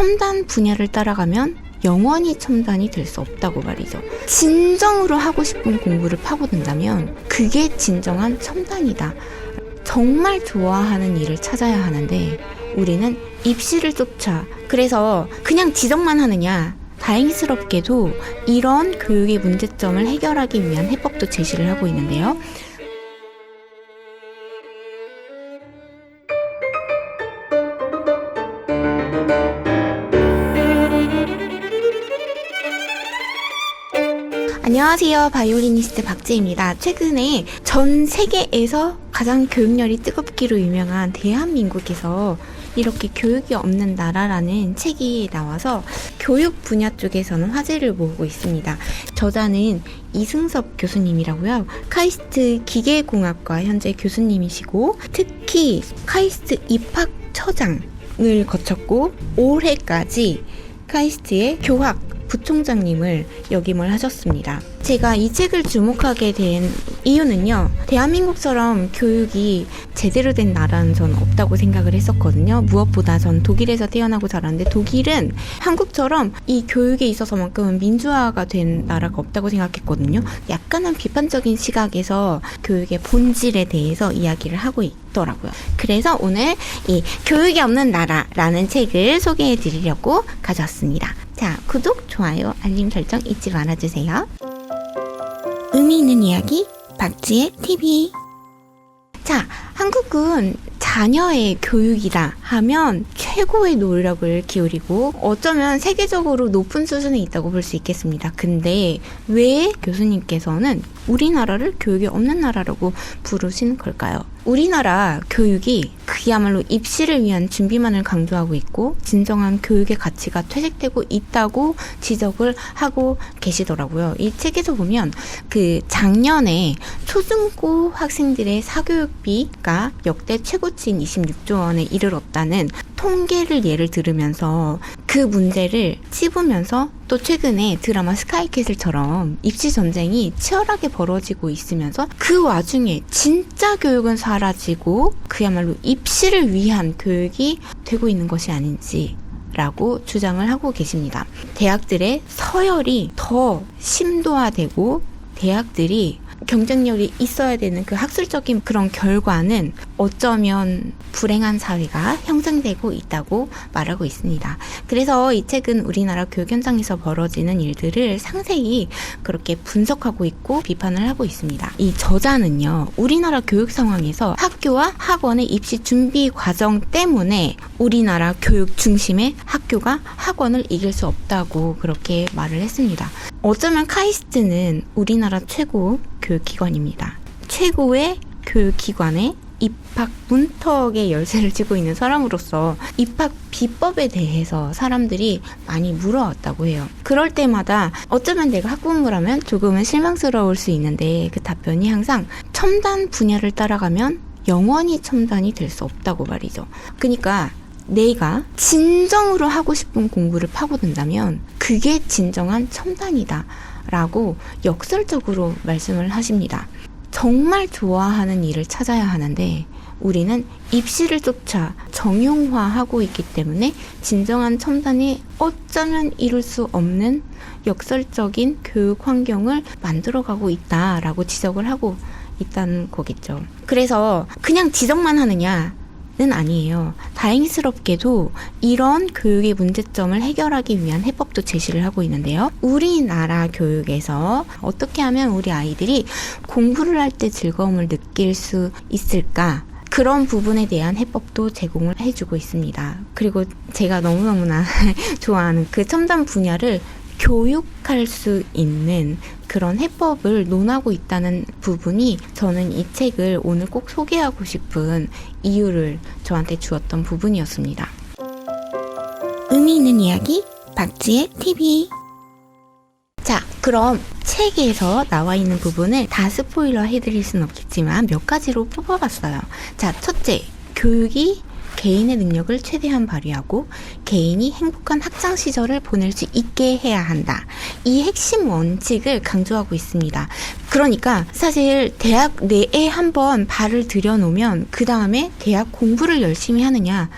첨단 분야를 따라가면 영원히 첨단이 될 수 없다고 말이죠. 진정으로 하고 싶은 공부를 파고든다면 그게 진정한 첨단이다. 정말 좋아하는 일을 찾아야 하는데 우리는 입시를 쫓아. 그래서 그냥 지적만 하느냐? 다행스럽게도 이런 교육의 문제점을 해결하기 위한 해법도 제시를 하고 있는데요. 안녕하세요. 바이올리니스트 박재입니다. 최근에 전 세계에서 가장 교육열이 뜨겁기로 유명한 대한민국에서 이렇게 교육이 없는 나라라는 책이 나와서 교육 분야 쪽에서는 화제를 모으고 있습니다. 저자는 이승섭 교수님이라고요. 카이스트 기계공학과 현재 교수님이시고 특히 카이스트 입학처장을 거쳤고 올해까지 카이스트의 교학 부총장님을 역임을 하셨습니다. 제가 이 책을 주목하게 된 이유는요. 대한민국처럼 교육이 제대로 된 나라는 전 없다고 생각을 했었거든요. 무엇보다 전 독일에서 태어나고 자랐는데 독일은 한국처럼 이 교육에 있어서만큼은 민주화가 된 나라가 없다고 생각했거든요. 약간은 비판적인 시각에서 교육의 본질에 대해서 이야기를 하고 있더라고요. 그래서 오늘 이 교육이 없는 나라라는 책을 소개해 드리려고 가져왔습니다. 자, 구독, 좋아요, 알림 설정 잊지 말아주세요. 의미 있는 이야기 박지혜 TV. 자, 한국은 자녀의 교육이다 하면 최고의 노력을 기울이고 어쩌면 세계적으로 높은 수준에 있다고 볼 수 있겠습니다. 근데 왜 교수님께서는 우리나라를 교육이 없는 나라라고 부르신 걸까요? 우리나라 교육이 그야말로 입시를 위한 준비만을 강조하고 있고 진정한 교육의 가치가 퇴색되고 있다고 지적을 하고 계시더라고요. 이 책에서 보면 그 작년에 초중고 학생들의 사교육비가 역대 최고치인 26조 원에 이르렀다는 통계를 예를 들으면서 그 문제를 찝으면서 또 최근에 드라마 스카이캐슬처럼 입시 전쟁이 치열하게 벌어지고 있으면서 그 와중에 진짜 교육은 사라지고 그야말로 입시를 위한 교육이 되고 있는 것이 아닌지 라고 주장을 하고 계십니다. 대학들의 서열이 더 심도화되고 대학들이 경쟁력이 있어야 되는 그 학술적인 그런 결과는 어쩌면 불행한 사회가 형성되고 있다고 말하고 있습니다. 그래서 이 책은 우리나라 교육 현장에서 벌어지는 일들을 상세히 그렇게 분석하고 있고 비판을 하고 있습니다. 이 저자는요, 우리나라 교육 상황에서 학교와 학원의 입시 준비 과정 때문에 우리나라 교육 중심의 학교가 학원을 이길 수 없다고 그렇게 말을 했습니다. 어쩌면 카이스트는 우리나라 최고 교육기관입니다. 최고의 교육기관에 입학 문턱의 열쇠를 쥐고 있는 사람으로서 입학 비법에 대해서 사람들이 많이 물어왔다고 해요. 그럴 때마다 어쩌면 내가 학부모라면 조금은 실망스러울 수 있는데 그 답변이 항상 첨단 분야를 따라가면 영원히 첨단이 될 수 없다고 말이죠. 그러니까 내가 진정으로 하고 싶은 공부를 파고든다면 그게 진정한 첨단이다 라고 역설적으로 말씀을 하십니다. 정말 좋아하는 일을 찾아야 하는데 우리는 입시를 쫓아 정형화하고 있기 때문에 진정한 첨단이 어쩌면 이룰 수 없는 역설적인 교육 환경을 만들어가고 있다라고 지적을 하고 있다는 거겠죠. 그래서 그냥 지적만 하느냐? 는 아니에요. 다행스럽게도 이런 교육의 문제점을 해결하기 위한 해법도 제시를 하고 있는데요. 우리나라 교육에서 어떻게 하면 우리 아이들이 공부를 할 때 즐거움을 느낄 수 있을까? 그런 부분에 대한 해법도 제공을 해주고 있습니다. 그리고 제가 너무너무나 좋아하는 그 첨단 분야를 교육할 수 있는 그런 해법을 논하고 있다는 부분이 저는 이 책을 오늘 꼭 소개하고 싶은 이유를 저한테 주었던 부분이었습니다. 의미 있는 이야기 박지혜 TV. 자, 그럼 책에서 나와 있는 부분을 다 스포일러 해드릴 수는 없겠지만 몇 가지로 뽑아봤어요. 자, 첫째, 교육이 개인의 능력을 최대한 발휘하고 개인이 행복한 학창 시절을 보낼 수 있게 해야 한다. 이 핵심 원칙을 강조하고 있습니다. 그러니까 사실 대학 내에 한번 발을 들여놓으면 그 다음에 대학 공부를 열심히 하느냐,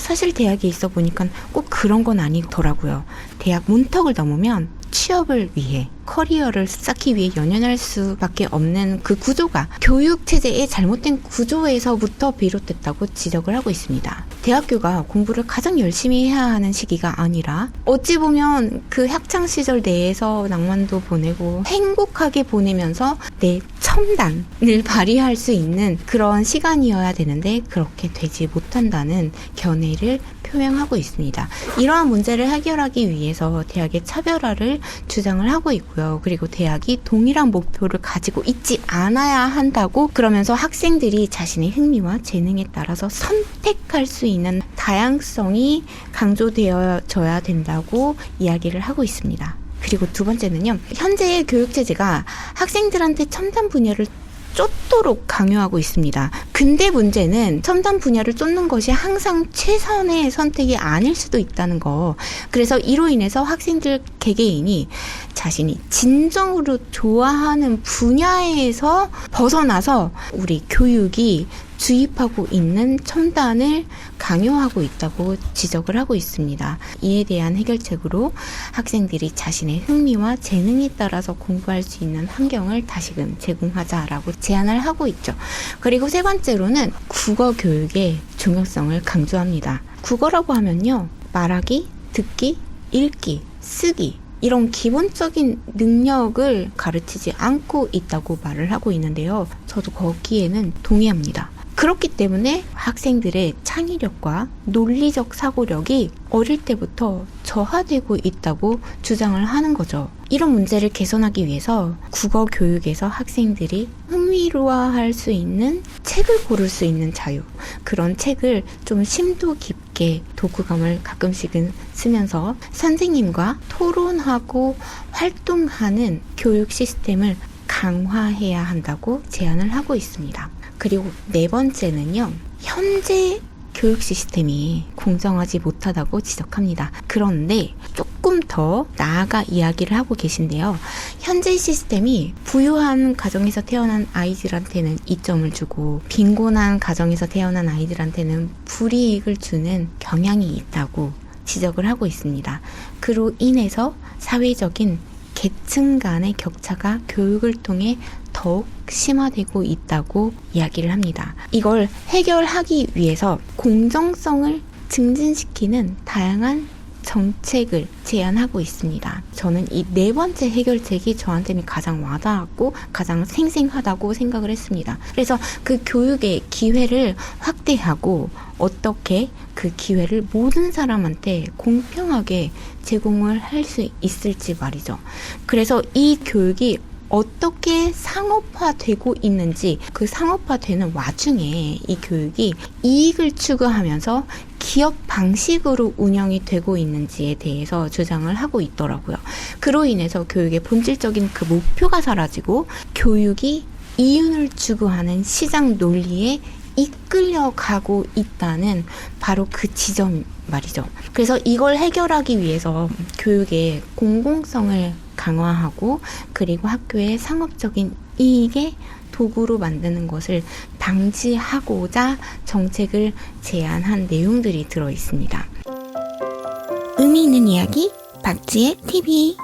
사실 대학에 있어 보니까 꼭 그런 건 아니더라고요. 대학 문턱을 넘으면 취업을 위해, 커리어를 쌓기 위해 연연할 수밖에 없는 그 구조가 교육체제의 잘못된 구조에서부터 비롯됐다고 지적을 하고 있습니다. 대학교가 공부를 가장 열심히 해야 하는 시기가 아니라 어찌 보면 그 학창시절 내에서 낭만도 보내고 행복하게 보내면서 내 첨단을 발휘할 수 있는 그런 시간이어야 되는데 그렇게 되지 못한다는 견해를 표명하고 있습니다. 이러한 문제를 해결하기 위해서 대학의 차별화를 주장을 하고 있고요. 그리고 대학이 동일한 목표를 가지고 있지 않아야 한다고, 그러면서 학생들이 자신의 흥미와 재능에 따라서 선택할 수 있는 다양성이 강조되어져야 된다고 이야기를 하고 있습니다. 그리고 두 번째는요, 현재의 교육체제가 학생들한테 첨단 분야를 쫓도록 강요하고 있습니다. 근데 문제는 첨단 분야를 쫓는 것이 항상 최선의 선택이 아닐 수도 있다는 거. 그래서 이로 인해서 학생들 개개인이 자신이 진정으로 좋아하는 분야에서 벗어나서 우리 교육이 주입하고 있는 첨단을 강요하고 있다고 지적을 하고 있습니다. 이에 대한 해결책으로 학생들이 자신의 흥미와 재능에 따라서 공부할 수 있는 환경을 다시금 제공하자라고 제안을 하고 있죠. 그리고 세 번째로는 국어 교육의 중요성을 강조합니다. 국어라고 하면요, 말하기, 듣기, 읽기, 쓰기, 이런 기본적인 능력을 가르치지 않고 있다고 말을 하고 있는데요. 저도 거기에는 동의합니다. 그렇기 때문에 학생들의 창의력과 논리적 사고력이 어릴 때부터 저하되고 있다고 주장을 하는 거죠. 이런 문제를 개선하기 위해서 국어 교육에서 학생들이 흥미로워할 수 있는 책을 고를 수 있는 자유, 그런 책을 좀 심도 깊게 독후감을 가끔씩은 쓰면서 선생님과 토론하고 활동하는 교육 시스템을 강화해야 한다고 제안을 하고 있습니다. 그리고 네 번째는요, 현재 교육 시스템이 공정하지 못하다고 지적합니다. 그런데 조금 더 나아가 이야기를 하고 계신데요. 현재 시스템이 부유한 가정에서 태어난 아이들한테는 이점을 주고 빈곤한 가정에서 태어난 아이들한테는 불이익을 주는 경향이 있다고 지적을 하고 있습니다. 그로 인해서 사회적인 계층 간의 격차가 교육을 통해 더욱 심화되고 있다고 이야기를 합니다. 이걸 해결하기 위해서 공정성을 증진시키는 다양한 정책을 제안하고 있습니다. 저는 이 네 번째 해결책이 저한테는 가장 와닿았고 가장 생생하다고 생각을 했습니다. 그래서 그 교육의 기회를 확대하고 어떻게 그 기회를 모든 사람한테 공평하게 제공을 할 수 있을지 말이죠. 그래서 이 교육이 어떻게 상업화되고 있는지, 그 상업화되는 와중에 이 교육이 이익을 추구하면서 기업 방식으로 운영이 되고 있는지에 대해서 주장을 하고 있더라고요. 그로 인해서 교육의 본질적인 그 목표가 사라지고 교육이 이윤을 추구하는 시장 논리에 이끌려가고 있다는 바로 그 지점 말이죠. 그래서 이걸 해결하기 위해서 교육의 공공성을 강화하고 그리고 학교의 상업적인 이익의 도구로 만드는 것을 방지하고자 정책을 제안한 내용들이 들어 있습니다. 의미 있는 이야기 박지혜 TV.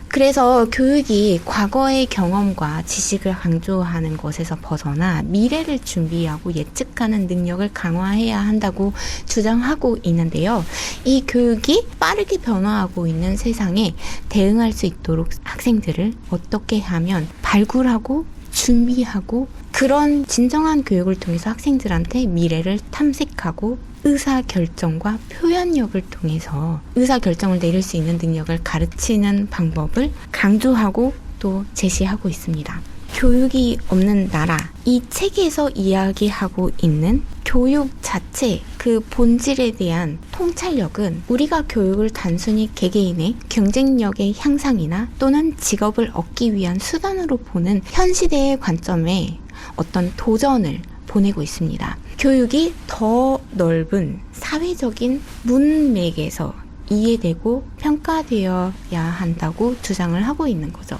그래서 교육이 과거의 경험과 지식을 강조하는 것에서 벗어나 미래를 준비하고 예측하는 능력을 강화해야 한다고 주장하고 있는데요. 이 교육이 빠르게 변화하고 있는 세상에 대응할 수 있도록 학생들을 어떻게 하면 발굴하고 준비하고 그런 진정한 교육을 통해서 학생들한테 미래를 탐색하고 의사결정과 표현력을 통해서 의사결정을 내릴 수 있는 능력을 가르치는 방법을 강조하고 또 제시하고 있습니다. 교육이 없는 나라, 이 책에서 이야기하고 있는 교육 자체, 그 본질에 대한 통찰력은 우리가 교육을 단순히 개개인의 경쟁력의 향상이나 또는 직업을 얻기 위한 수단으로 보는 현 시대의 관점에 어떤 도전을 보내고 있습니다. 교육이 더 넓은 사회적인 문맥에서 이해되고 평가되어야 한다고 주장을 하고 있는 거죠.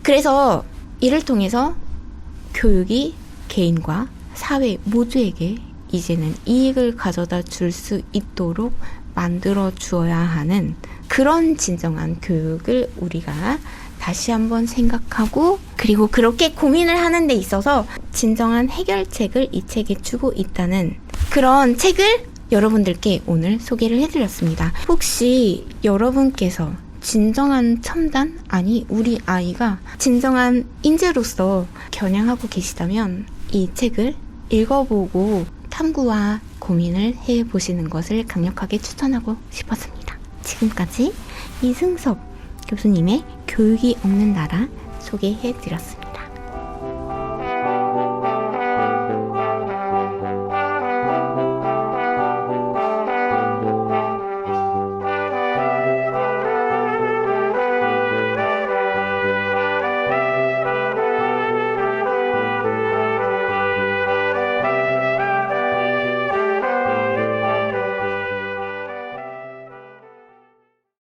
그래서 이를 통해서 교육이 개인과 사회 모두에게 이제는 이익을 가져다 줄 수 있도록 만들어 주어야 하는 그런 진정한 교육을 우리가 다시 한번 생각하고, 그리고 그렇게 고민을 하는 데 있어서 진정한 해결책을 이 책에 주고 있다는 그런 책을 여러분들께 오늘 소개를 해드렸습니다. 혹시 여러분께서 진정한 첨단, 아니 우리 아이가 진정한 인재로서 겨냥하고 계시다면 이 책을 읽어보고 탐구와 고민을 해보시는 것을 강력하게 추천하고 싶었습니다. 지금까지 이승섭 교수님의 교육이 없는 나라 소개해드렸습니다.